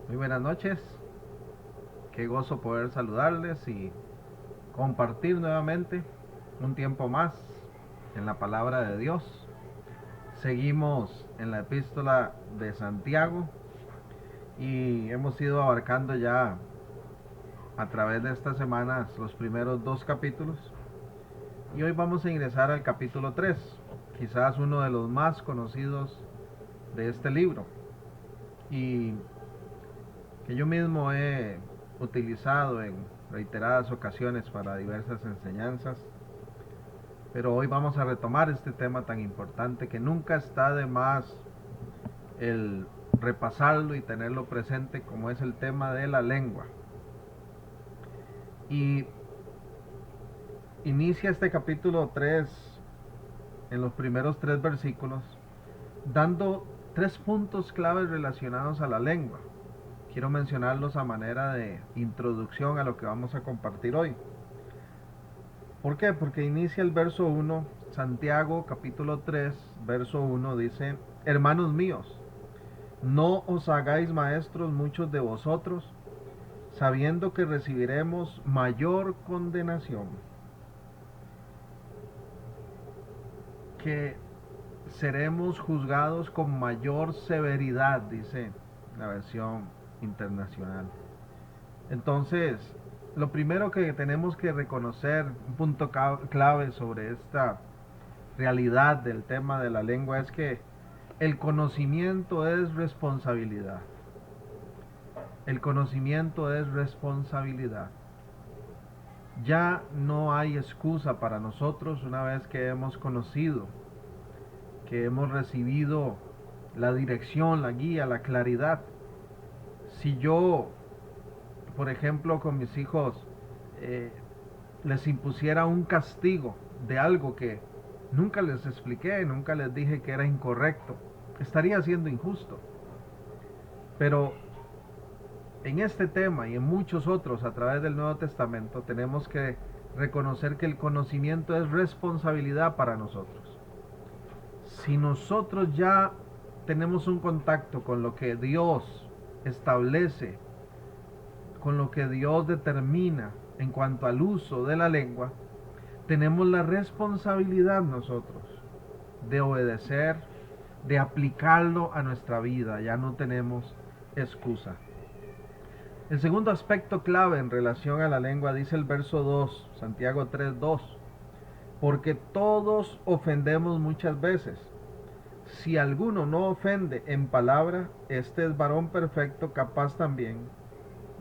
Muy buenas noches, qué gozo poder saludarles y compartir nuevamente un tiempo más en la palabra de Dios. Seguimos en la epístola de Santiago y hemos ido abarcando ya a través de estas semanas los primeros dos capítulos y hoy vamos a ingresar al capítulo 3, quizás uno de los más conocidos de este libro y que yo mismo he utilizado en reiteradas ocasiones para diversas enseñanzas, pero hoy vamos a retomar este tema tan importante que nunca está de más el repasarlo y tenerlo presente, como es el tema de la lengua. Y inicia este capítulo 3 en los primeros tres versículos dando tres puntos claves relacionados a la lengua. Quiero mencionarlos a manera de introducción a lo que vamos a compartir hoy. ¿Por qué? Porque inicia el verso 1, Santiago capítulo 3, verso 1 dice: Hermanos míos, no os hagáis maestros muchos de vosotros, sabiendo que recibiremos mayor condenación, que seremos juzgados con mayor severidad, dice la versión internacional. Entonces, lo primero que tenemos que reconocer, un punto clave sobre esta realidad del tema de la lengua, es que el conocimiento es responsabilidad. El conocimiento es responsabilidad. Ya no hay excusa para nosotros una vez que hemos conocido, que hemos recibido la dirección, la guía, la claridad. Si yo, por ejemplo, con mis hijos les impusiera un castigo de algo que nunca les expliqué, nunca les dije que era incorrecto, estaría siendo injusto. Pero en este tema y en muchos otros a través del Nuevo Testamento tenemos que reconocer que el conocimiento es responsabilidad para nosotros. Si nosotros ya tenemos un contacto con lo que Dios establece, con lo que Dios determina en cuanto al uso de la lengua, tenemos la responsabilidad nosotros de obedecer, de aplicarlo a nuestra vida. Ya no tenemos excusa. El segundo aspecto clave en relación a la lengua dice el verso 2, Santiago 3:2, porque todos ofendemos muchas veces. Si alguno no ofende en palabra, este es varón perfecto, capaz también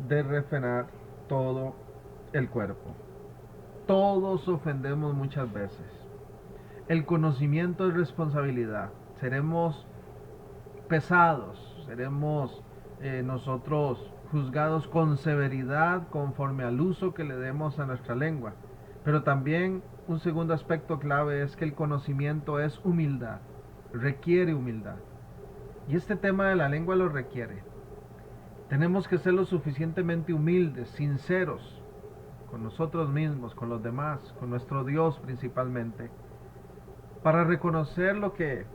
de refrenar todo el cuerpo. Todos ofendemos muchas veces. El conocimiento es responsabilidad. Seremos pesados, seremos nosotros juzgados con severidad conforme al uso que le demos a nuestra lengua. Pero también un segundo aspecto clave es que el conocimiento es humildad, requiere humildad. Y este tema de la lengua lo requiere. Tenemos que ser lo suficientemente humildes, sinceros con nosotros mismos, con los demás, con nuestro Dios principalmente, para reconocer lo que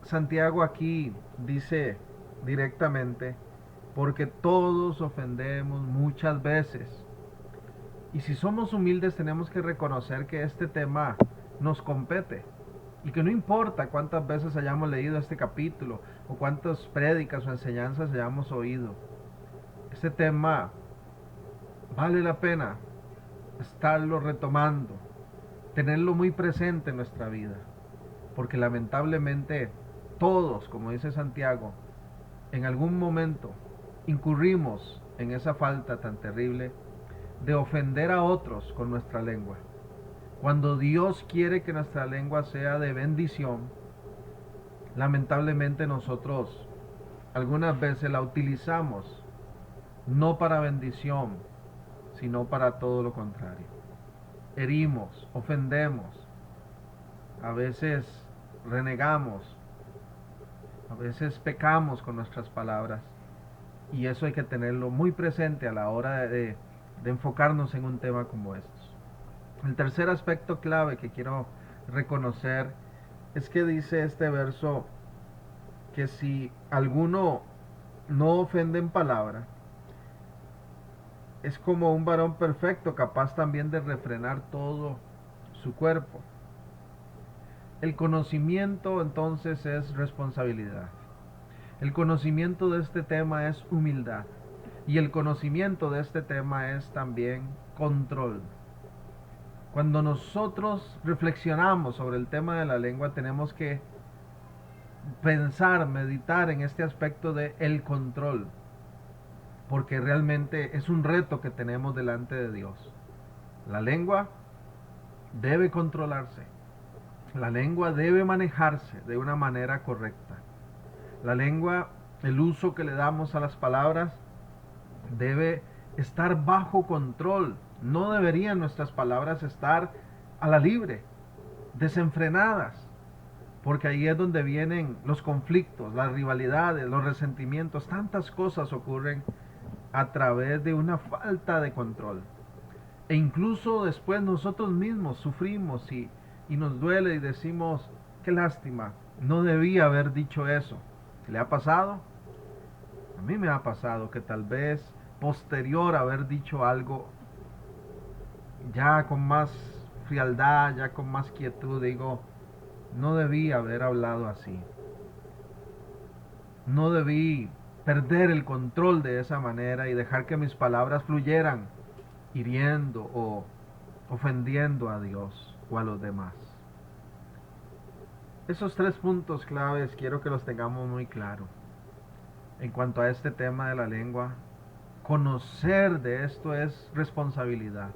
Santiago aquí dice directamente, porque todos ofendemos muchas veces. Y si somos humildes tenemos que reconocer que este tema nos compete y que no importa cuántas veces hayamos leído este capítulo o cuántas prédicas o enseñanzas hayamos oído, este tema vale la pena estarlo retomando, tenerlo muy presente en nuestra vida, porque lamentablemente todos, como dice Santiago, en algún momento incurrimos en esa falta tan terrible de ofender a otros con nuestra lengua. Cuando Dios quiere que nuestra lengua sea de bendición, lamentablemente nosotros algunas veces la utilizamos no para bendición, sino para todo lo contrario. Herimos, ofendemos, a veces renegamos, a veces pecamos con nuestras palabras, y eso hay que tenerlo muy presente a la hora de enfocarnos en un tema como estos. El tercer aspecto clave que quiero reconocer es que dice este verso que si alguno no ofende en palabra, es como un varón perfecto, capaz también de refrenar todo su cuerpo. El conocimiento entonces es responsabilidad. El conocimiento de este tema es humildad. Y el conocimiento de este tema es también control. Cuando nosotros reflexionamos sobre el tema de la lengua, tenemos que pensar, meditar en este aspecto de el control, porque realmente es un reto que tenemos delante de Dios. La lengua debe controlarse. La lengua debe manejarse de una manera correcta. La lengua, el uso que le damos a las palabras, debe estar bajo control. No deberían nuestras palabras estar a la libre, desenfrenadas, porque ahí es donde vienen los conflictos, las rivalidades, los resentimientos. Tantas cosas ocurren a través de una falta de control. E incluso después nosotros mismos sufrimos y nos duele y decimos, qué lástima, no debía haber dicho eso. ¿Le ha pasado? A mí me ha pasado que tal vez posterior a haber dicho algo, ya con más frialdad, ya con más quietud, digo, no debí haber hablado así. No debí perder el control de esa manera y dejar que mis palabras fluyeran hiriendo o ofendiendo a Dios o a los demás. Esos 3 puntos claves quiero que los tengamos muy claro. En cuanto a este tema de la lengua, conocer de esto es responsabilidad.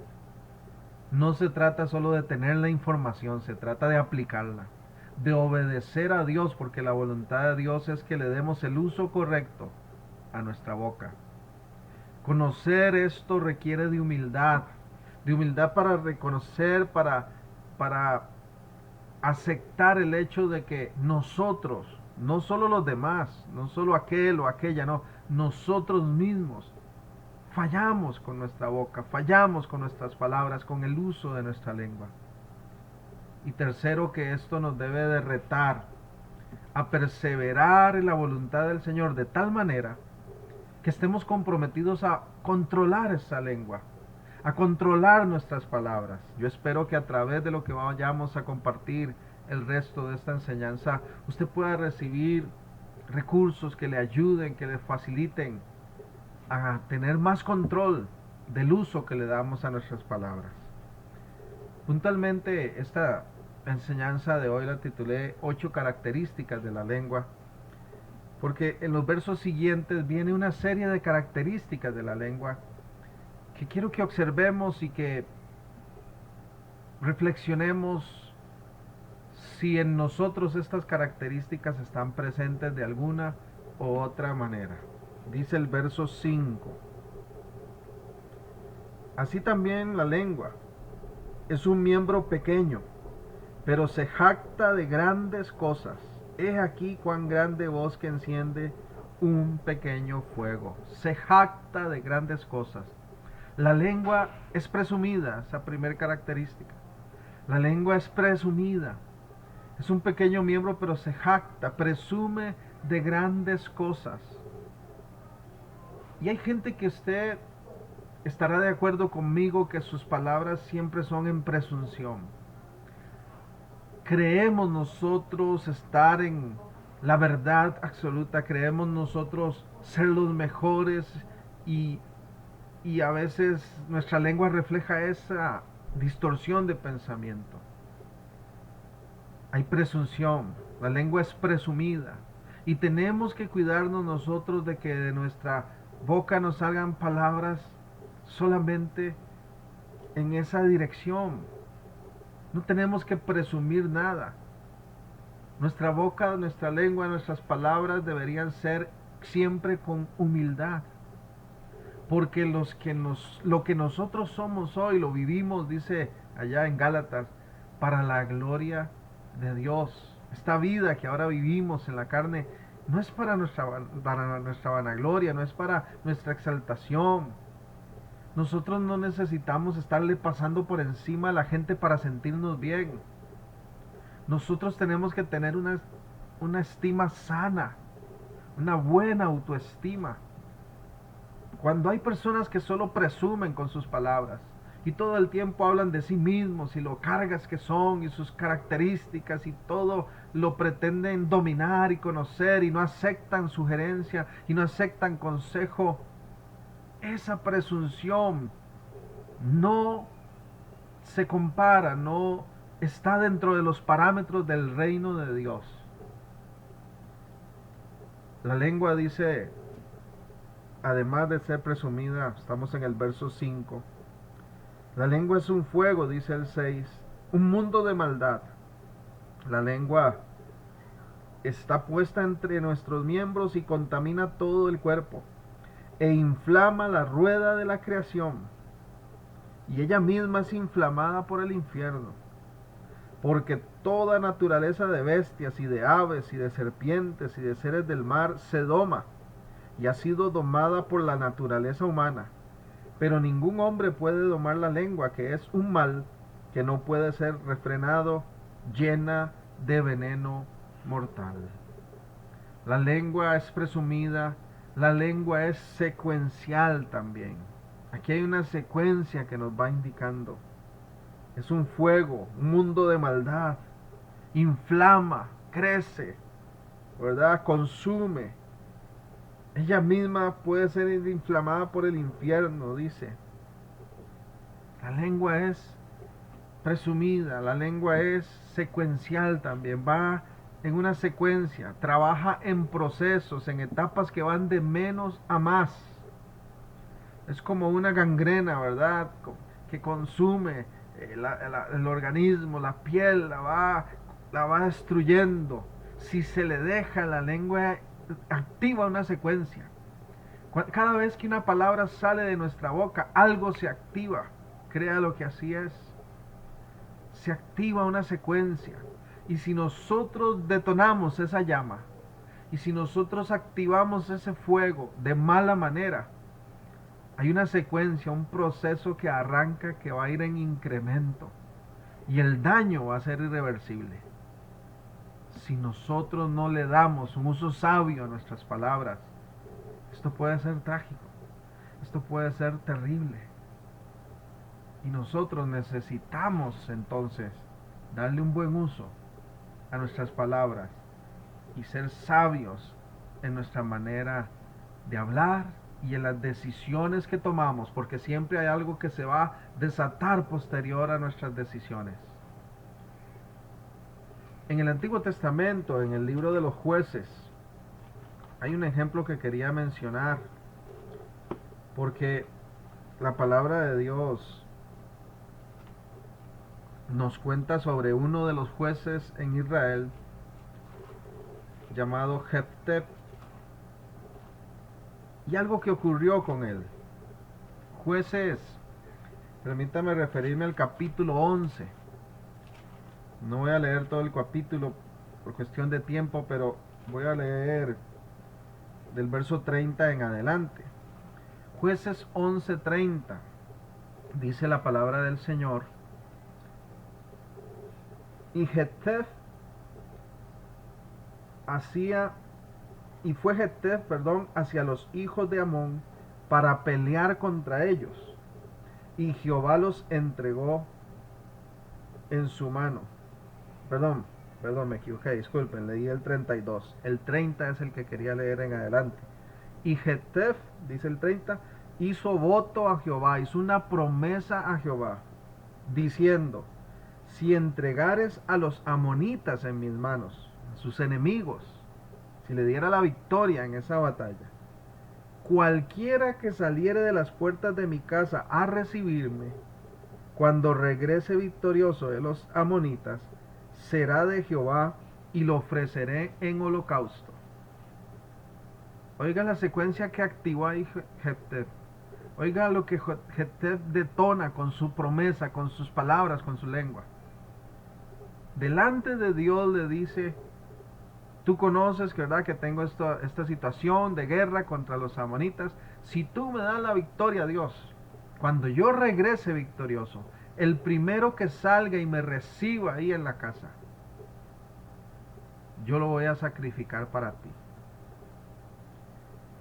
No se trata solo de tener la información, se trata de aplicarla, de obedecer a Dios, porque la voluntad de Dios es que le demos el uso correcto a nuestra boca. Conocer esto requiere de humildad para reconocer, para aceptar el hecho de que nosotros, no solo los demás, no solo aquel o aquella, no, nosotros mismos fallamos con nuestra boca, fallamos con nuestras palabras, con el uso de nuestra lengua. Y tercero, que esto nos debe de retar a perseverar en la voluntad del Señor de tal manera que estemos comprometidos a controlar esa lengua, a controlar nuestras palabras. Yo espero que a través de lo que vayamos a compartir el resto de esta enseñanza, usted pueda recibir recursos que le ayuden, que le faciliten a tener más control del uso que le damos a nuestras palabras. Puntualmente, esta enseñanza de hoy la titulé 8 características de la lengua, porque en los versos siguientes viene una serie de características de la lengua que quiero que observemos y que reflexionemos si en nosotros estas características están presentes de alguna u otra manera. Dice el verso 5: así también la lengua es un miembro pequeño, pero se jacta de grandes cosas. He aquí cuán grande bosque enciende un pequeño fuego. Se jacta de grandes cosas. La lengua es presumida, esa primera característica. La lengua es presumida. Es un pequeño miembro, pero se jacta, presume de grandes cosas. Y hay gente que usted estará de acuerdo conmigo que sus palabras siempre son en presunción. Creemos nosotros estar en la verdad absoluta, creemos nosotros ser los mejores y, y a veces nuestra lengua refleja esa distorsión de pensamiento. Hay presunción, la lengua es presumida y tenemos que cuidarnos nosotros de que de nuestra boca nos salgan palabras solamente en esa dirección. No tenemos que presumir nada. Nuestra boca, nuestra lengua, nuestras palabras deberían ser siempre con humildad. Porque lo que nosotros somos hoy lo vivimos, dice allá en Gálatas, para la gloria de Dios. Esta vida que ahora vivimos en la carne no es para nuestra vanagloria, no es para nuestra exaltación. Nosotros no necesitamos estarle pasando por encima a la gente para sentirnos bien. Nosotros tenemos que tener una estima sana, una buena autoestima. Cuando hay personas que solo presumen con sus palabras y todo el tiempo hablan de sí mismos y lo cargas que son y sus características y todo lo pretenden dominar y conocer y no aceptan sugerencia y no aceptan consejo, esa presunción no se compara, no está dentro de los parámetros del reino de Dios. La lengua dice, además de ser presumida, estamos en el verso 5, la lengua es un fuego, dice el 6, un mundo de maldad. La lengua está puesta entre nuestros miembros y contamina todo el cuerpo e inflama la rueda de la creación. Y ella misma es inflamada por el infierno, porque toda naturaleza de bestias y de aves y de serpientes y de seres del mar se doma y ha sido domada por la naturaleza humana. Pero ningún hombre puede domar la lengua, que es un mal que no puede ser refrenado, llena de veneno mortal. La lengua es presumida, la lengua es secuencial también. Aquí hay una secuencia que nos va indicando. Es un fuego, un mundo de maldad. Inflama, crece, ¿verdad? Consume. Ella misma puede ser inflamada por el infierno, dice. La lengua es presumida, la lengua es secuencial también, va en una secuencia, trabaja en procesos, en etapas que van de menos a más. Es como una gangrena, ¿verdad? Que consume el organismo, la piel, la va destruyendo. Si se le deja, la lengua activa una secuencia. Cada vez que una palabra sale de nuestra boca, algo se activa. Créalo que así es. Se activa una secuencia. Y si nosotros detonamos esa llama, y si nosotros activamos ese fuego de mala manera, hay una secuencia, un proceso que arranca, que va a ir en incremento. Y el daño va a ser irreversible. Si nosotros no le damos un uso sabio a nuestras palabras, esto puede ser trágico. Esto puede ser terrible. Y nosotros necesitamos entonces darle un buen uso a nuestras palabras y ser sabios en nuestra manera de hablar y en las decisiones que tomamos, porque siempre hay algo que se va a desatar posterior a nuestras decisiones. En el Antiguo Testamento, en el libro de los Jueces, hay un ejemplo que quería mencionar, porque la palabra de Dios nos cuenta sobre uno de los jueces en Israel llamado Jefté y algo que ocurrió con él. Jueces, permítame referirme al capítulo 11. No voy a leer todo el capítulo por cuestión de tiempo, pero voy a leer del verso 30 en adelante. Jueces 11:30 dice la palabra del Señor: y Jefté fue Jefté, hacia los hijos de Amón para pelear contra ellos, y Jehová los entregó en su mano. Perdón, me equivoqué, disculpen, leí el 32. El 30 es el que quería leer en adelante. Y Jefté, dice el 30, hizo voto a Jehová, hizo una promesa a Jehová, diciendo: si entregares a los amonitas en mis manos, a sus enemigos, si le diera la victoria en esa batalla, cualquiera que saliere de las puertas de mi casa a recibirme, cuando regrese victorioso de los amonitas, será de Jehová y lo ofreceré en holocausto. Oiga la secuencia que activó ahí Jefté. Oiga lo que Jefté detona con su promesa, con sus palabras, con su lengua. Delante de Dios le dice: tú conoces, ¿verdad?, que tengo esta situación de guerra contra los amonitas. Si tú me das la victoria, Dios, cuando yo regrese victorioso, el primero que salga y me reciba ahí en la casa, yo lo voy a sacrificar para ti.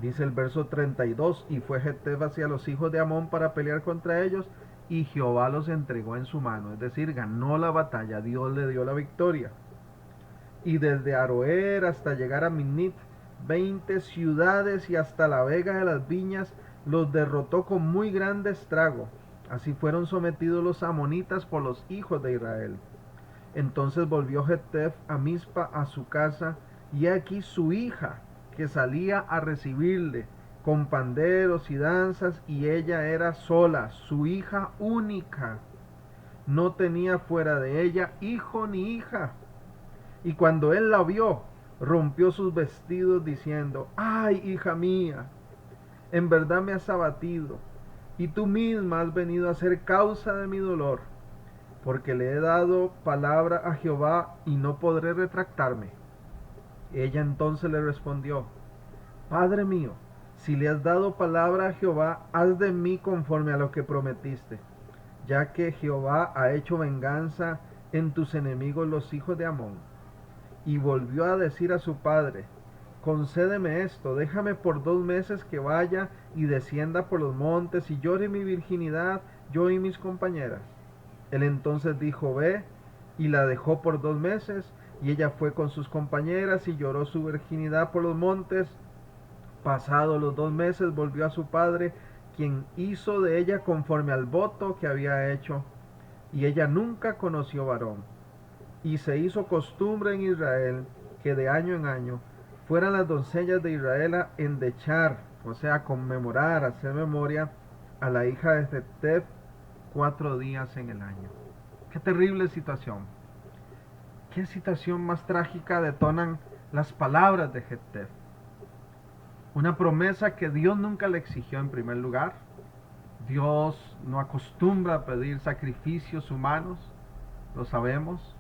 Dice el verso 32, y fue Jeftef hacia los hijos de Amón para pelear contra ellos, y Jehová los entregó en su mano. Es decir, ganó la batalla, Dios le dio la victoria. Y desde Aroer hasta llegar a Minnit, 20 ciudades y hasta la vega de las viñas, los derrotó con muy grande estrago. Así fueron sometidos los amonitas por los hijos de Israel. Entonces volvió Jeftef a Mizpa a su casa, y aquí su hija, que salía a recibirle con panderos y danzas, y ella era sola, su hija única. No tenía fuera de ella hijo ni hija. Y cuando él la vio, rompió sus vestidos diciendo: ay, hija mía, en verdad me has abatido, y tú misma has venido a ser causa de mi dolor, porque le he dado palabra a Jehová y no podré retractarme. Ella entonces le respondió: Padre mío, si le has dado palabra a Jehová, haz de mí conforme a lo que prometiste, ya que Jehová ha hecho venganza en tus enemigos los hijos de Amón. Y volvió a decir a su padre: concédeme esto, déjame por 2 meses que vaya y descienda por los montes y llore mi virginidad, yo y mis compañeras. Él entonces dijo: ve, y la dejó por 2 meses, y ella fue con sus compañeras y lloró su virginidad por los montes. Pasados los 2 meses volvió a su padre, quien hizo de ella conforme al voto que había hecho, y ella nunca conoció varón. Y se hizo costumbre en Israel que de año en año fueran las doncellas de Israel a endechar, o sea, a conmemorar, a hacer memoria a la hija de Jeftef 4 días en el año. Qué terrible situación. Qué situación más trágica detonan las palabras de Jeftef. Una promesa que Dios nunca le exigió en primer lugar. Dios no acostumbra a pedir sacrificios humanos, lo sabemos.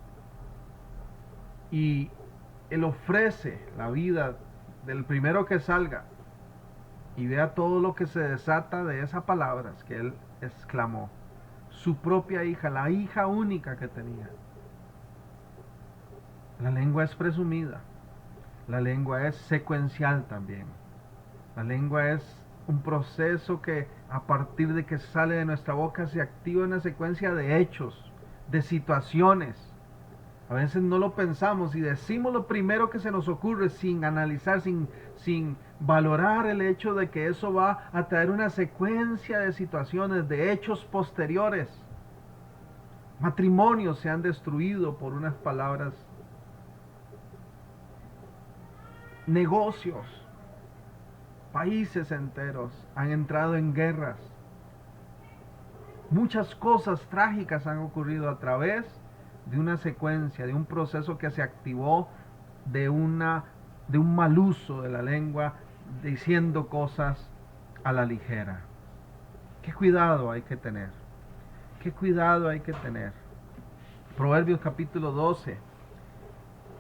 Y Él ofrece la vida del primero que salga y vea todo lo que se desata de esas palabras que Él exclamó. Su propia hija, la hija única que tenía. La lengua es presumida. La lengua es secuencial también. La lengua es un proceso que a partir de que sale de nuestra boca se activa una secuencia de hechos, de situaciones. A veces no lo pensamos y decimos lo primero que se nos ocurre sin analizar, sin valorar el hecho de que eso va a traer una secuencia de situaciones, de hechos posteriores. Matrimonios se han destruido por unas palabras. Negocios, países enteros han entrado en guerras. Muchas cosas trágicas han ocurrido a través de una secuencia, de un proceso que se activó de un mal uso de la lengua, diciendo cosas a la ligera. Qué cuidado hay que tener. Qué cuidado hay que tener. Proverbios capítulo 12,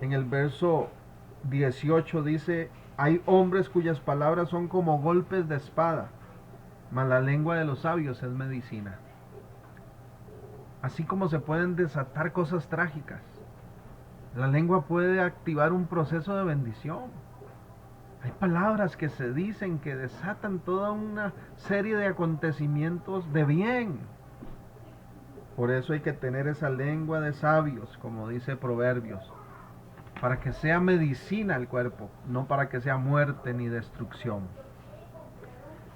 en el verso 18 dice: hay hombres cuyas palabras son como golpes de espada, mas la lengua de los sabios es medicina. Así como se pueden desatar cosas trágicas, la lengua puede activar un proceso de bendición. Hay palabras que se dicen que desatan toda una serie de acontecimientos de bien. Por eso hay que tener esa lengua de sabios, como dice Proverbios, para que sea medicina al cuerpo, no para que sea muerte ni destrucción.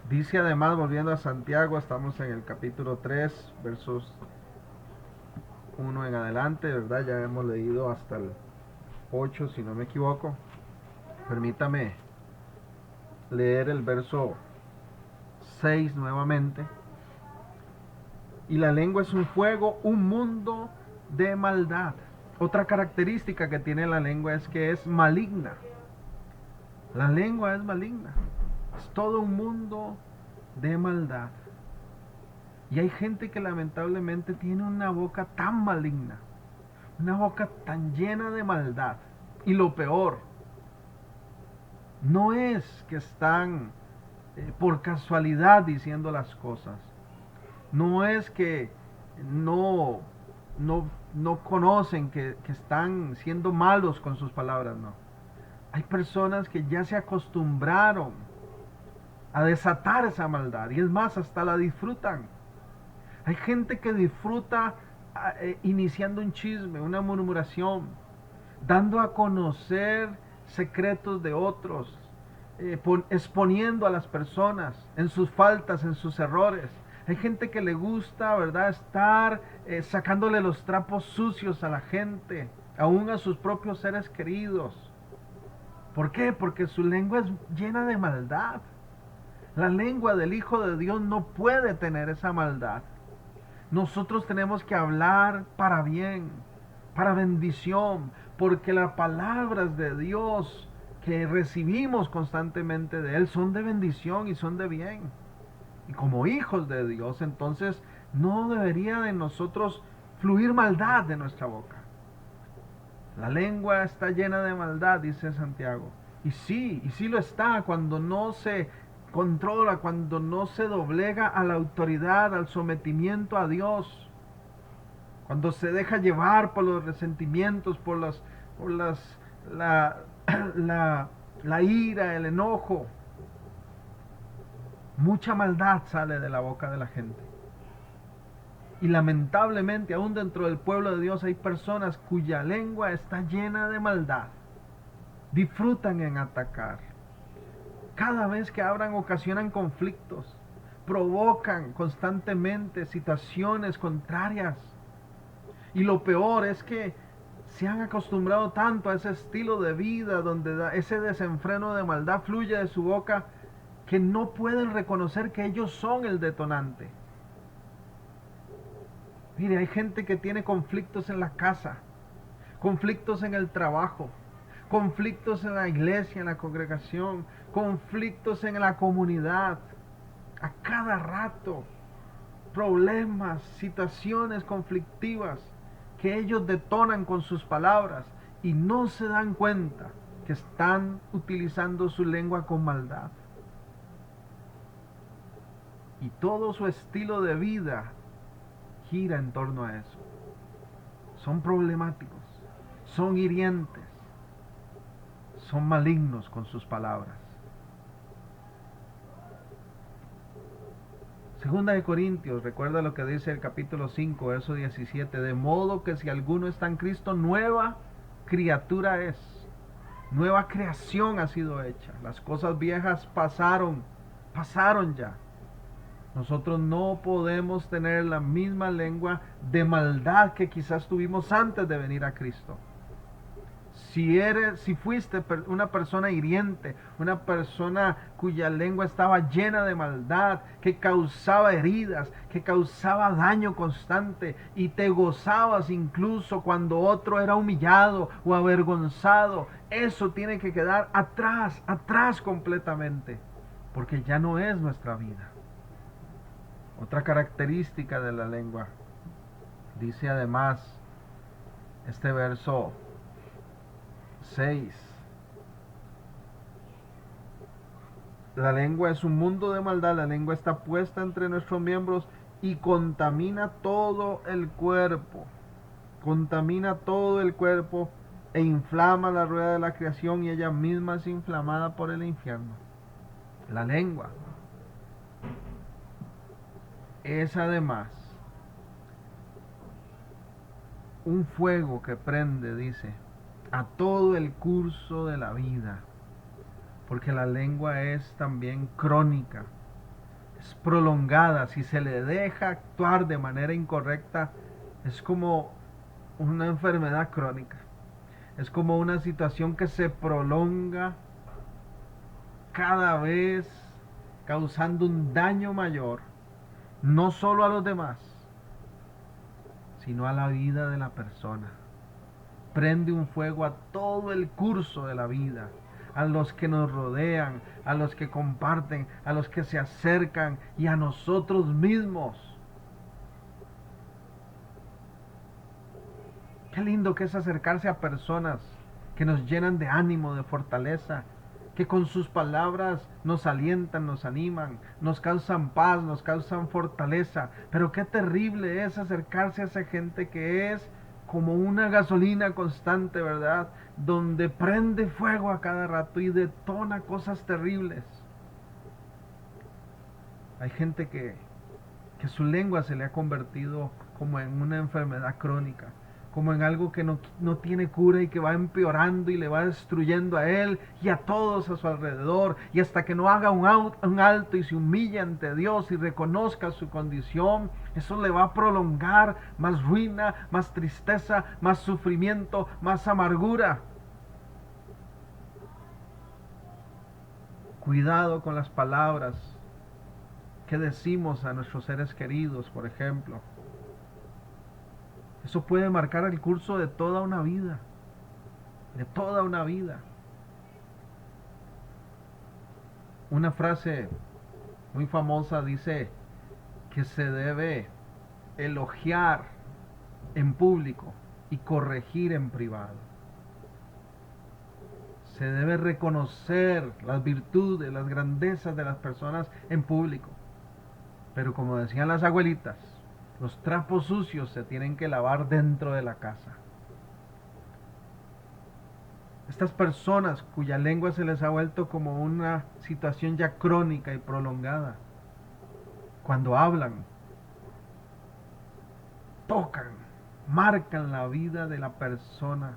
Dice además, volviendo a Santiago, estamos en el capítulo 3, versos 1 en adelante, ¿verdad? Ya hemos leído hasta el 8, si no me equivoco. Permítame leer el verso 6 nuevamente. Y la lengua es un fuego, un mundo de maldad. Otra característica que tiene la lengua es que es maligna. La lengua es maligna. Es todo un mundo de maldad. Y hay gente que lamentablemente tiene una boca tan maligna, una boca tan llena de maldad. Y lo peor, no es que están por casualidad diciendo las cosas. No es que no conocen que están siendo malos con sus palabras, no. Hay personas que ya se acostumbraron a desatar esa maldad. Y es más, hasta la disfrutan. Hay gente que disfruta iniciando un chisme, una murmuración, dando a conocer secretos de otros, exponiendo a las personas en sus faltas, en sus errores. Hay gente que le gusta, ¿verdad?, estar sacándole los trapos sucios a la gente, aún a sus propios seres queridos. ¿Por qué? Porque su lengua es llena de maldad. La lengua del Hijo de Dios no puede tener esa maldad. Nosotros tenemos que hablar para bien, para bendición, porque las palabras de Dios que recibimos constantemente de Él son de bendición y son de bien. Y como hijos de Dios, entonces no debería de nosotros fluir maldad de nuestra boca. La lengua está llena de maldad, dice Santiago. Y sí lo está cuando no se controla, cuando no se doblega a la autoridad, al sometimiento a Dios. Cuando se deja llevar por los resentimientos, por la ira, el enojo. Mucha maldad sale de la boca de la gente. Y lamentablemente, aún dentro del pueblo de Dios hay personas cuya lengua está llena de maldad. Disfrutan en atacar. Cada vez que hablan ocasionan conflictos. Provocan constantemente situaciones contrarias. Y lo peor es que se han acostumbrado tanto a ese estilo de vida donde ese desenfreno de maldad fluye de su boca que no pueden reconocer que ellos son el detonante. Mire, hay gente que tiene conflictos en la casa, conflictos en el trabajo, conflictos en la iglesia, en la congregación, conflictos en la comunidad. A cada rato, problemas, situaciones conflictivas que ellos detonan con sus palabras y no se dan cuenta que están utilizando su lengua con maldad. Y todo su estilo de vida gira en torno a eso. Son problemáticos, son hirientes, son malignos con sus palabras. Segunda de Corintios, recuerda lo que dice el capítulo 5, verso 17, de modo que si alguno está en Cristo, nueva criatura es, nueva creación ha sido hecha. Las cosas viejas pasaron ya. Nosotros no podemos tener la misma lengua de maldad que quizás tuvimos antes de venir a Cristo. Si fuiste una persona hiriente, una persona cuya lengua estaba llena de maldad, que causaba heridas, que causaba daño constante y te gozabas incluso cuando otro era humillado o avergonzado, eso tiene que quedar atrás completamente, porque ya no es nuestra vida. Otra característica de la lengua, dice además este verso 6. La lengua es un mundo de maldad, la lengua está puesta entre nuestros miembros y contamina todo el cuerpo. Contamina todo el cuerpo e inflama la rueda de la creación y ella misma es inflamada por el infierno. La lengua es además un fuego que prende, dice, a todo el curso de la vida, porque la lengua es también crónica, es prolongada. Si se le deja actuar de manera incorrecta, es como una enfermedad crónica, es como una situación que se prolonga cada vez, causando un daño mayor, no solo a los demás, sino a la vida de la persona. Prende un fuego a todo el curso de la vida, a los que nos rodean, a los que comparten, a los que se acercan y a nosotros mismos. Qué lindo que es acercarse a personas que nos llenan de ánimo, de fortaleza, que con sus palabras nos alientan, nos animan, nos causan paz, nos causan fortaleza. Pero qué terrible es acercarse a esa gente que es como una gasolina constante, ¿verdad? Donde prende fuego a cada rato y detona cosas terribles. Hay gente que su lengua se le ha convertido como en una enfermedad crónica, como en algo que no tiene cura y que va empeorando y le va destruyendo a él y a todos a su alrededor, y hasta que no haga un alto y se humille ante Dios y reconozca su condición, eso le va a prolongar más ruina, más tristeza, más sufrimiento, más amargura. Cuidado con las palabras que decimos a nuestros seres queridos, por ejemplo. Eso puede marcar el curso de toda una vida, de toda una vida. Una frase muy famosa dice que se debe elogiar en público y corregir en privado. Se debe reconocer las virtudes, las grandezas de las personas en público. Pero como decían las abuelitas, los trapos sucios se tienen que lavar dentro de la casa. Estas personas cuya lengua se les ha vuelto como una situación ya crónica y prolongada, cuando hablan, tocan, marcan la vida de la persona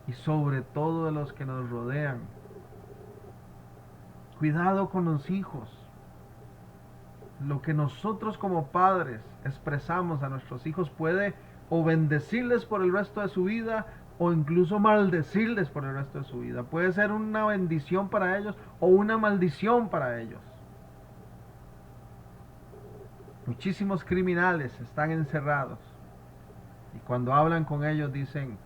y sobre todo de los que nos rodean. Cuidado con los hijos. Lo que nosotros como padres expresamos a nuestros hijos puede o bendecirles por el resto de su vida o incluso maldecirles por el resto de su vida. Puede ser una bendición para ellos o una maldición para ellos. Muchísimos criminales están encerrados y cuando hablan con ellos dicen: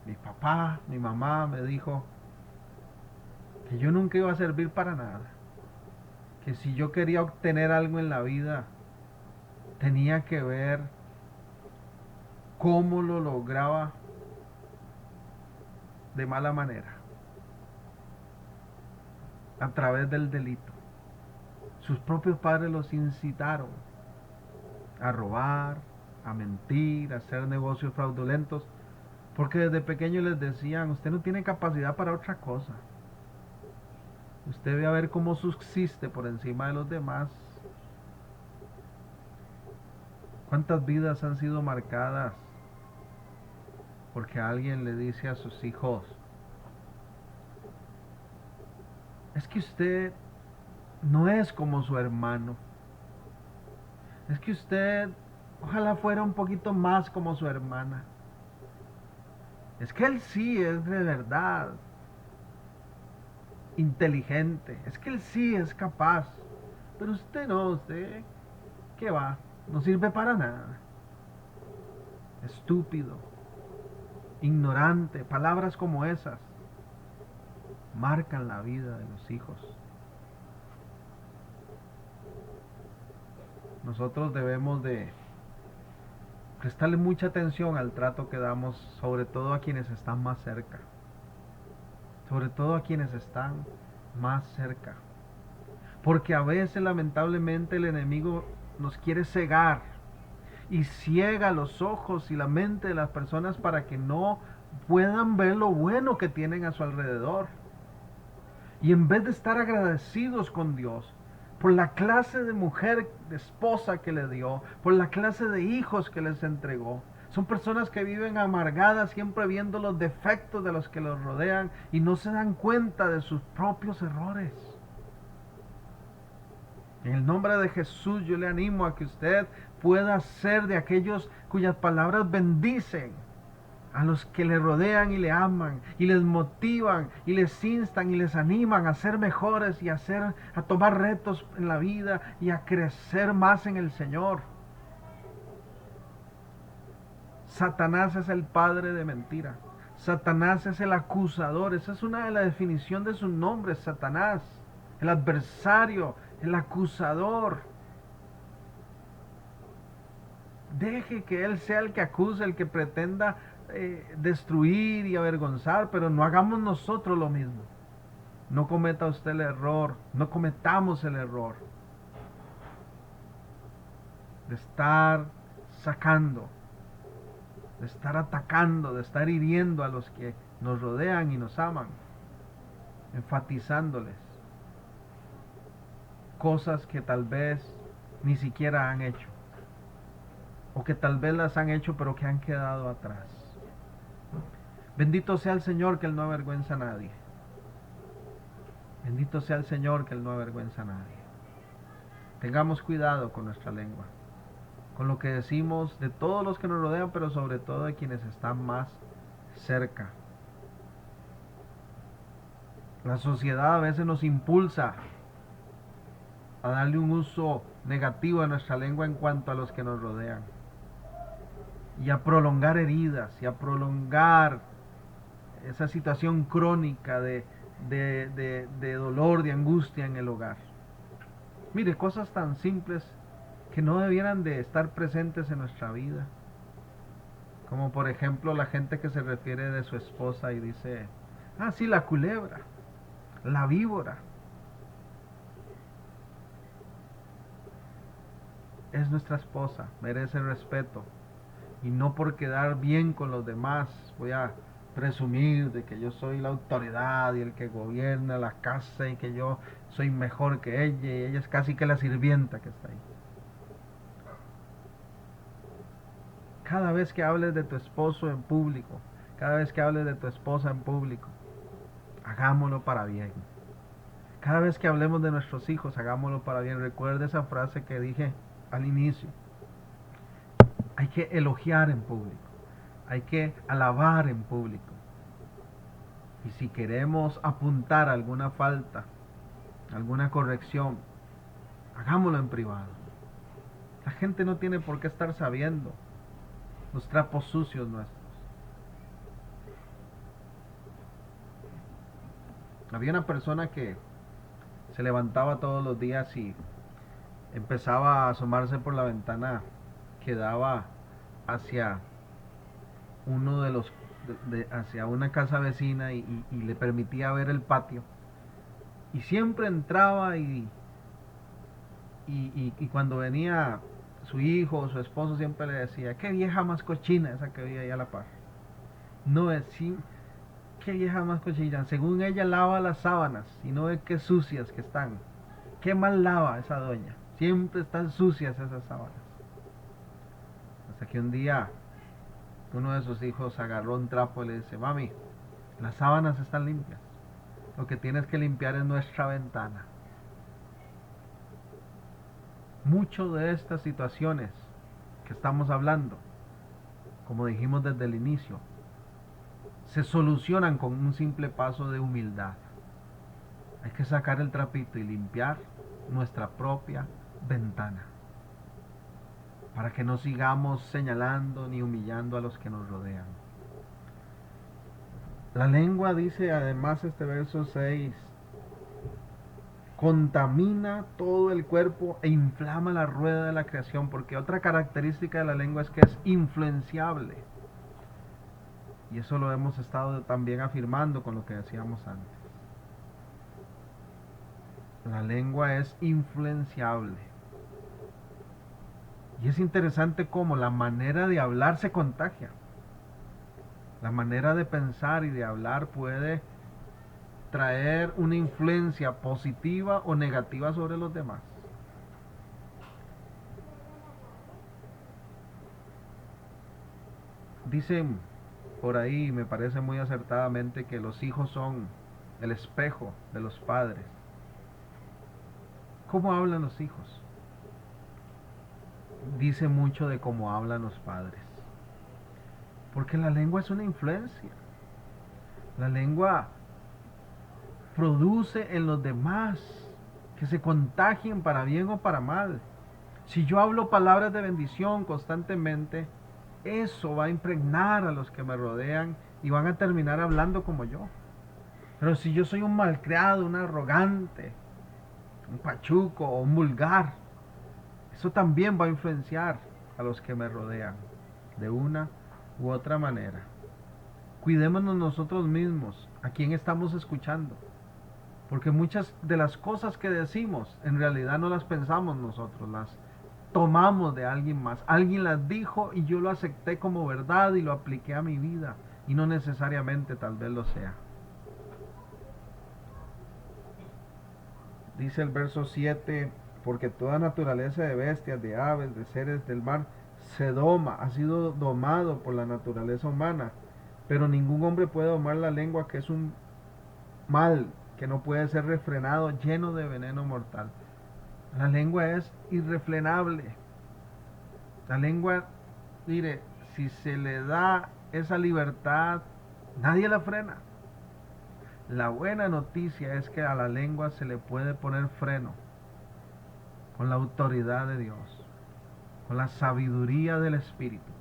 mi papá, mi mamá me dijo que yo nunca iba a servir para nada, que si yo quería obtener algo en la vida tenía que ver cómo lo lograba de mala manera, a través del delito. Sus propios padres los incitaron a robar, a mentir, a hacer negocios fraudulentos, porque desde pequeños les decían: usted no tiene capacidad para otra cosa. Usted ve a ver cómo subsiste por encima de los demás. ¿Cuántas vidas han sido marcadas porque alguien le dice a sus hijos: es que usted no es como su hermano, es que usted ojalá fuera un poquito más como su hermana, es que él sí es de verdad inteligente, es que él sí es capaz, pero usted no, usted, ¿qué va? No sirve para nada, estúpido, ignorante. Palabras como esas marcan la vida de los hijos. Nosotros debemos de prestarle mucha atención al trato que damos, sobre todo a quienes están más cerca. Sobre todo a quienes están más cerca. Porque a veces lamentablemente el enemigo nos quiere cegar y ciega los ojos y la mente de las personas para que no puedan ver lo bueno que tienen a su alrededor. Y en vez de estar agradecidos con Dios por la clase de mujer, de esposa que le dio, por la clase de hijos que les entregó, son personas que viven amargadas, siempre viendo los defectos de los que los rodean y no se dan cuenta de sus propios errores. En el nombre de Jesús yo le animo a que usted pueda ser de aquellos cuyas palabras bendicen a los que le rodean y le aman y les motivan y les instan y les animan a ser mejores y a tomar retos en la vida y a crecer más en el Señor. Satanás es el padre de mentira. Satanás es el acusador. Esa es una de las definiciones de su nombre, Satanás. El adversario, el acusador. Deje que él sea el que acuse, el que pretenda destruir y avergonzar, pero no hagamos nosotros lo mismo. No cometa usted el error, no cometamos el error de estar sacando, de estar atacando, de estar hiriendo a los que nos rodean y nos aman, enfatizándoles. cosas que tal vez ni siquiera han hecho, o que tal vez las han hecho pero que han quedado atrás. Bendito sea el Señor, que Él no avergüenza a nadie. Bendito sea el Señor, que Él no avergüenza a nadie. Tengamos cuidado con nuestra lengua, con lo que decimos de todos los que nos rodean, pero sobre todo de quienes están más cerca. La sociedad a veces nos impulsa a darle un uso negativo a nuestra lengua en cuanto a los que nos rodean, y a prolongar heridas, y a prolongar esa situación crónica de dolor, de angustia en el hogar. Mire, cosas tan simples que no debieran de estar presentes en nuestra vida, como por ejemplo la gente que se refiere de su esposa y dice: ah, sí, la culebra, la víbora. Es nuestra esposa, merece respeto, y no por quedar bien con los demás voy a presumir de que yo soy la autoridad y el que gobierna la casa y que yo soy mejor que ella y ella es casi que la sirvienta que está ahí. Cada vez que hables de tu esposo en público, cada vez que hables de tu esposa en público, hagámoslo para bien. Cada vez que hablemos de nuestros hijos, hagámoslo para bien. Recuerda esa frase que dije al inicio. Hay que elogiar en público, hay que alabar en público. Y si queremos apuntar alguna falta, alguna corrección, hagámoslo en privado. La gente no tiene por qué estar sabiendo los trapos sucios nuestros. Había una persona que se levantaba todos los días y empezaba a asomarse por la ventana que daba hacia uno de los hacia una casa vecina y le permitía ver el patio, y siempre entraba y cuando venía su hijo o su esposo siempre le decía: qué vieja más cochina esa que veía ahí a la par. No es sí, qué vieja más cochina. Según ella lava las sábanas y no ve qué sucias que están. Qué mal lava esa doña. Siempre están sucias esas sábanas. Hasta que un día uno de sus hijos agarró un trapo y le dice: mami, las sábanas están limpias. Lo que tienes que limpiar es nuestra ventana. Muchas de estas situaciones que estamos hablando, como dijimos desde el inicio, se solucionan con un simple paso de humildad. Hay que sacar el trapito y limpiar nuestra propia ventana, para que no sigamos señalando ni humillando a los que nos rodean. La lengua, dice además este verso 6, contamina todo el cuerpo e inflama la rueda de la creación, porque otra característica de la lengua es que es influenciable. Y eso lo hemos estado también afirmando con lo que decíamos antes. La lengua es influenciable. Y es interesante cómo la manera de hablar se contagia. La manera de pensar y de hablar puede traer una influencia positiva o negativa sobre los demás. Dicen por ahí, me parece muy acertadamente, que los hijos son el espejo de los padres. ¿Cómo hablan los hijos? Dice mucho de cómo hablan los padres. Porque la lengua es una influencia. La lengua produce en los demás que se contagien para bien o para mal. Si yo hablo palabras de bendición constantemente, eso va a impregnar a los que me rodean y van a terminar hablando como yo. Pero si yo soy un malcriado, un arrogante, un pachuco o un vulgar, eso también va a influenciar a los que me rodean de una u otra manera. Cuidémonos nosotros mismos, a quién estamos escuchando, porque muchas de las cosas que decimos en realidad no las pensamos nosotros, las tomamos de alguien más. Alguien las dijo y yo lo acepté como verdad y lo apliqué a mi vida, y no necesariamente tal vez lo sea. Dice el verso 7, porque toda naturaleza de bestias, de aves, de seres del mar, se doma, ha sido domado por la naturaleza humana, pero ningún hombre puede domar la lengua, que es un mal que no puede ser refrenado, lleno de veneno mortal. La lengua es irrefrenable. La lengua, mire, si se le da esa libertad, nadie la frena. La buena noticia es que a la lengua se le puede poner freno con la autoridad de Dios, con la sabiduría del Espíritu.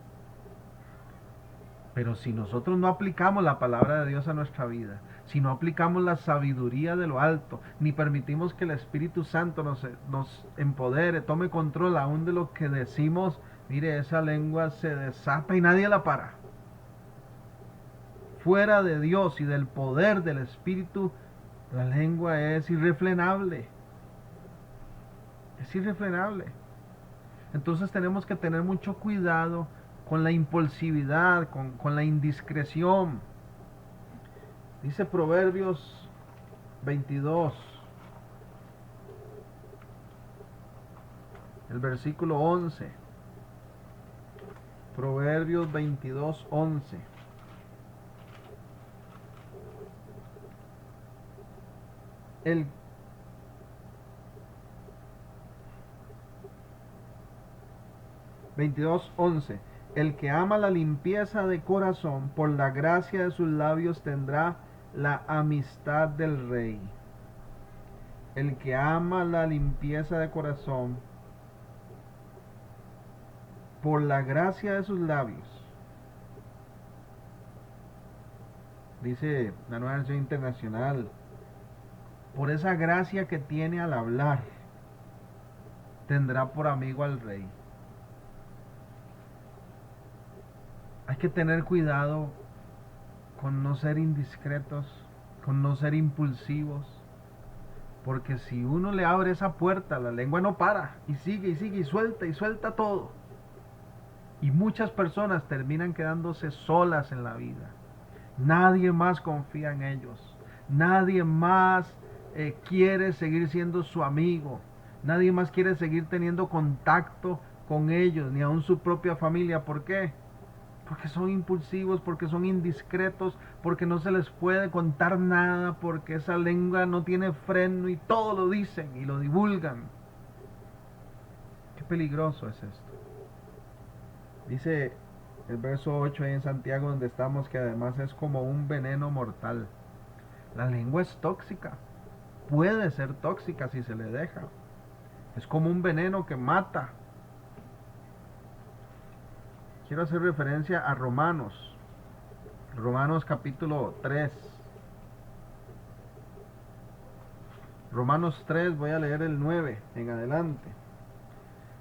Pero si nosotros no aplicamos la palabra de Dios a nuestra vida, si no aplicamos la sabiduría de lo alto, ni permitimos que el Espíritu Santo nos empodere, tome control aún de lo que decimos, mire, esa lengua se desata y nadie la para. Fuera de Dios y del poder del Espíritu, la lengua es irrefrenable. Es irrefrenable. Entonces tenemos que tener mucho cuidado con la impulsividad, con la indiscreción. Dice Proverbios 22, el versículo 11. Proverbios 22, 11. El 22:11. El que ama la limpieza de corazón, por la gracia de sus labios tendrá la amistad del rey. El que ama la limpieza de corazón, por la gracia de sus labios, dice la Nueva Versión Internacional, por esa gracia que tiene al hablar, tendrá por amigo al rey. Hay que tener cuidado con no ser indiscretos, con no ser impulsivos, porque si uno le abre esa puerta, la lengua no para, y sigue y suelta todo. Y muchas personas terminan quedándose solas en la vida. Nadie más confía en ellos. Nadie más quiere seguir siendo su amigo. Nadie más quiere seguir teniendo contacto con ellos, ni aun su propia familia. ¿Por qué? Porque son impulsivos, porque son indiscretos, porque no se les puede contar nada, porque esa lengua no tiene freno y todo lo dicen y lo divulgan. Qué peligroso es esto. Dice el verso 8 ahí en Santiago donde estamos, que además es como un veneno mortal. La lengua es tóxica, puede ser tóxica si se le deja. Es como un veneno que mata. Quiero hacer referencia a Romanos capítulo 3. Romanos 3, voy a leer el 9 en adelante.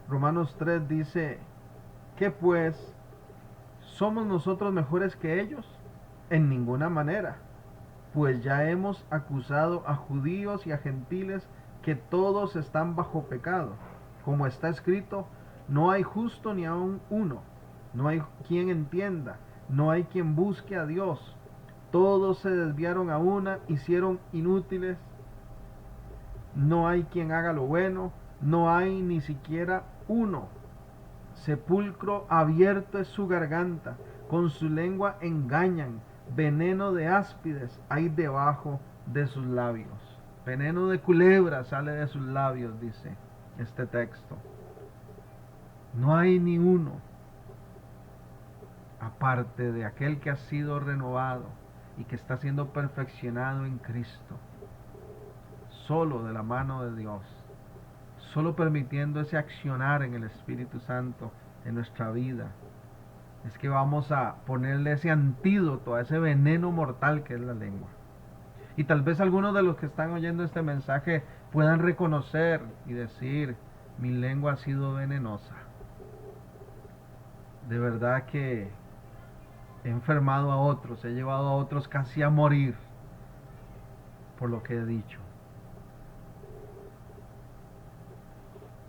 Romanos 3 dice, ¿qué pues? ¿Somos nosotros mejores que ellos? En ninguna manera, pues ya hemos acusado a judíos y a gentiles que todos están bajo pecado. Como está escrito, no hay justo ni aun uno, no hay quien entienda, no hay quien busque a Dios. Todos se desviaron a una, hicieron inútiles. No hay quien haga lo bueno, no hay ni siquiera uno. Sepulcro abierto es su garganta, con su lengua engañan, veneno de áspides hay debajo de sus labios. Veneno de culebra sale de sus labios, dice este texto. No hay ni uno, aparte de aquel que ha sido renovado y que está siendo perfeccionado en Cristo, solo de la mano de Dios, solo permitiendo ese accionar en el Espíritu Santo en nuestra vida, es que vamos a ponerle ese antídoto a ese veneno mortal que es la lengua. Y tal vez algunos de los que están oyendo este mensaje puedan reconocer y decir, mi lengua ha sido venenosa. De verdad que he enfermado a otros, he llevado a otros casi a morir por lo que he dicho.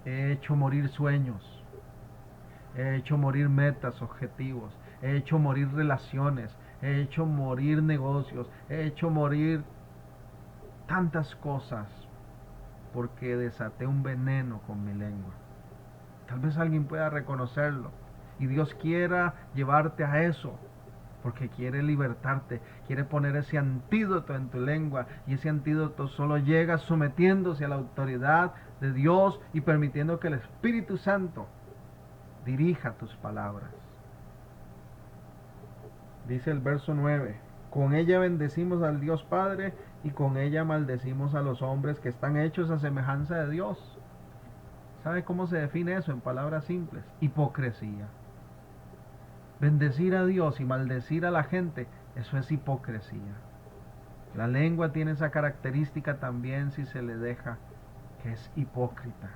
He hecho morir sueños, he hecho morir metas, objetivos, he hecho morir relaciones, he hecho morir negocios, he hecho morir tantas cosas porque desaté un veneno con mi lengua. Tal vez alguien pueda reconocerlo. Y Dios quiera llevarte a eso, porque quiere libertarte, quiere poner ese antídoto en tu lengua. Y ese antídoto solo llega sometiéndose a la autoridad de Dios y permitiendo que el Espíritu Santo dirija tus palabras. Dice el verso 9: con ella bendecimos al Dios Padre y con ella maldecimos a los hombres que están hechos a semejanza de Dios. ¿Sabe cómo se define eso en palabras simples? Hipocresía. Bendecir a Dios y maldecir a la gente, eso es hipocresía. La lengua tiene esa característica también, si se le deja, que es hipócrita.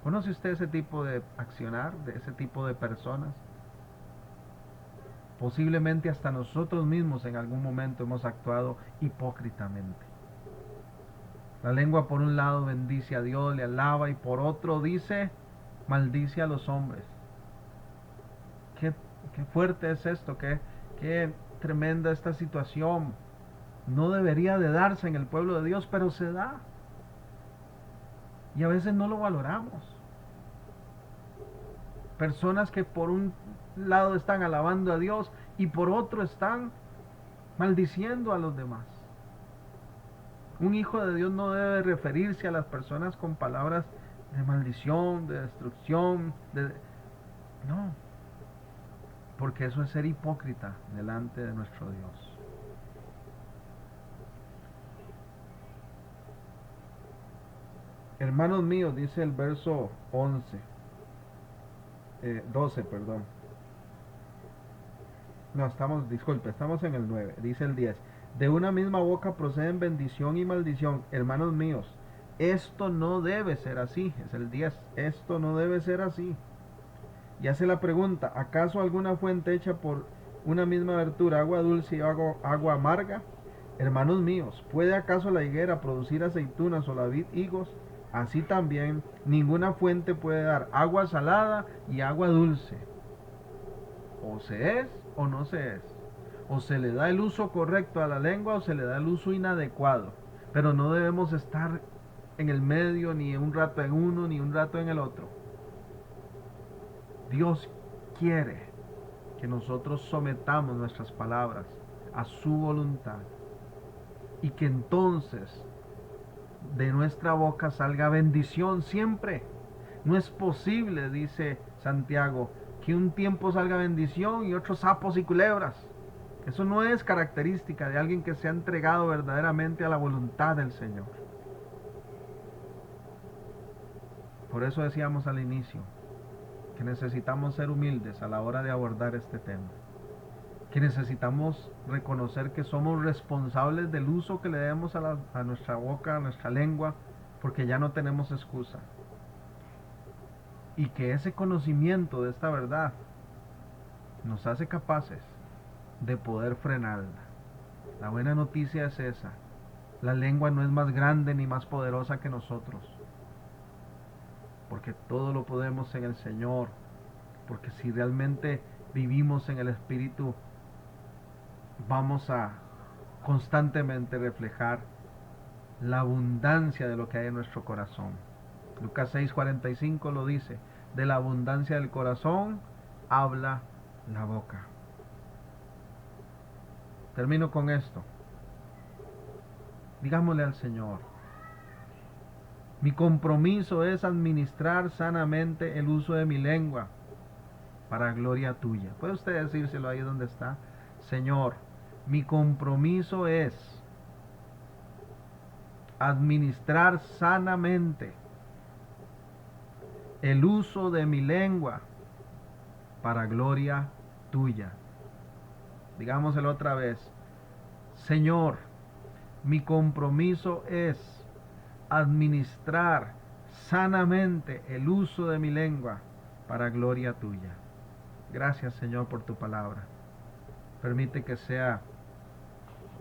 ¿Conoce usted ese tipo de accionar, de ese tipo de personas? Posiblemente hasta nosotros mismos en algún momento hemos actuado hipócritamente. La lengua por un lado bendice a Dios, le alaba, y por otro dice, maldice a los hombres. Qué fuerte es esto, qué tremenda esta situación. No debería de darse en el pueblo de Dios, pero se da. Y a veces no lo valoramos. Personas que por un lado están alabando a Dios y por otro están maldiciendo a los demás. Un hijo de Dios no debe referirse a las personas con palabras de maldición, de destrucción, no, porque eso es ser hipócrita delante de nuestro Dios. Hermanos míos, dice el verso 12, perdón. No, estamos en el 9, dice el 10. De una misma boca proceden bendición y maldición. Hermanos míos, esto no debe ser así. Es el 10. Esto no debe ser así. Y hace la pregunta: ¿acaso alguna fuente hecha por una misma abertura, agua dulce y agua amarga? Hermanos míos, ¿puede acaso la higuera producir aceitunas o la vid higos? Así también ninguna fuente puede dar agua salada y agua dulce. O se es o no se es. O se le da el uso correcto a la lengua o se le da el uso inadecuado. Pero no debemos estar en el medio, ni un rato en uno ni un rato en el otro. Dios quiere que nosotros sometamos nuestras palabras a su voluntad y que entonces de nuestra boca salga bendición siempre. No es posible, dice Santiago, que un tiempo salga bendición y otros sapos y culebras. Eso no es característica de alguien que se ha entregado verdaderamente a la voluntad del Señor. Por eso decíamos al inicio que necesitamos ser humildes a la hora de abordar este tema, que necesitamos reconocer que somos responsables del uso que le demos a nuestra boca, a nuestra lengua, porque ya no tenemos excusa, y que ese conocimiento de esta verdad nos hace capaces de poder frenarla. La buena noticia es esa: la lengua no es más grande ni más poderosa que nosotros, porque todo lo podemos en el Señor, porque si realmente vivimos en el Espíritu, vamos a constantemente reflejar la abundancia de lo que hay en nuestro corazón. Lucas 6:45 lo dice: de la abundancia del corazón habla la boca. Termino con esto. Digámosle al Señor: mi compromiso es administrar sanamente el uso de mi lengua para gloria tuya. ¿Puede usted decírselo ahí donde está? Señor, mi compromiso es administrar sanamente el uso de mi lengua para gloria tuya. Digámoselo otra vez: Señor, mi compromiso es administrar sanamente el uso de mi lengua para gloria tuya. Gracias, Señor, por tu palabra. Permite que sea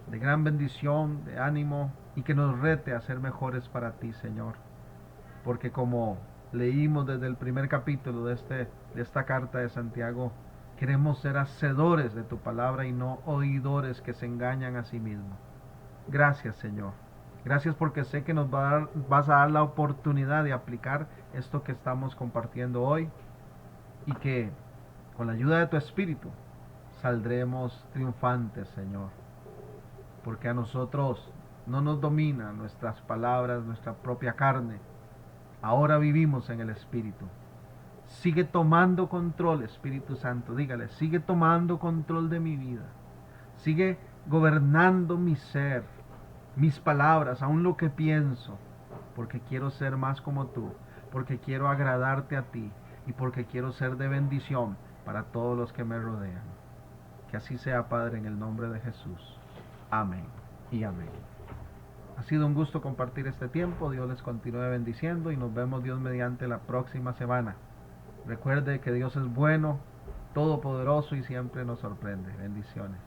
de gran bendición, de ánimo, y que nos rete a ser mejores para ti, Señor. Porque como leímos desde el primer capítulo de esta carta de Santiago, queremos ser hacedores de tu palabra y no oidores que se engañan a sí mismos. Gracias, Señor. Gracias porque sé que vas a dar la oportunidad de aplicar esto que estamos compartiendo hoy y que con la ayuda de tu Espíritu saldremos triunfantes, Señor. Porque a nosotros no nos domina nuestras palabras, nuestra propia carne. Ahora vivimos en el Espíritu. Sigue tomando control, Espíritu Santo. Dígale, sigue tomando control de mi vida. Sigue gobernando mi ser, mis palabras, aún lo que pienso. Porque quiero ser más como tú. Porque quiero agradarte a ti. Y porque quiero ser de bendición para todos los que me rodean. Que así sea, Padre, en el nombre de Jesús. Amén y amén. Ha sido un gusto compartir este tiempo. Dios les continúe bendiciendo y nos vemos Dios mediante la próxima semana. Recuerde que Dios es bueno, todopoderoso y siempre nos sorprende. Bendiciones.